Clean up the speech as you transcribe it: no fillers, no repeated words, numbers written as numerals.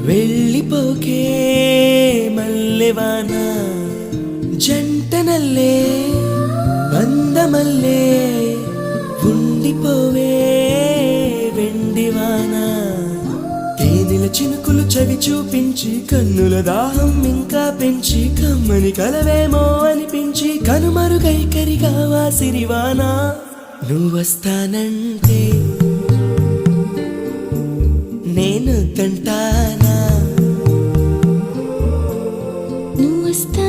వెళ్ళిపోకే మల్లెవాన జంటనల్లే బందమల్లే ఉండిపోవే వెండివాన తేనెల చినుకులు చవి చూపించి కన్నుల దాహం ఇంకా పెంచి కమ్మని కలవేమో అనిపించి కనుమరుగైకరిగా వాసిరివాన నువ్వొస్తానంటే నేను తంటానా నువ్వొస్తా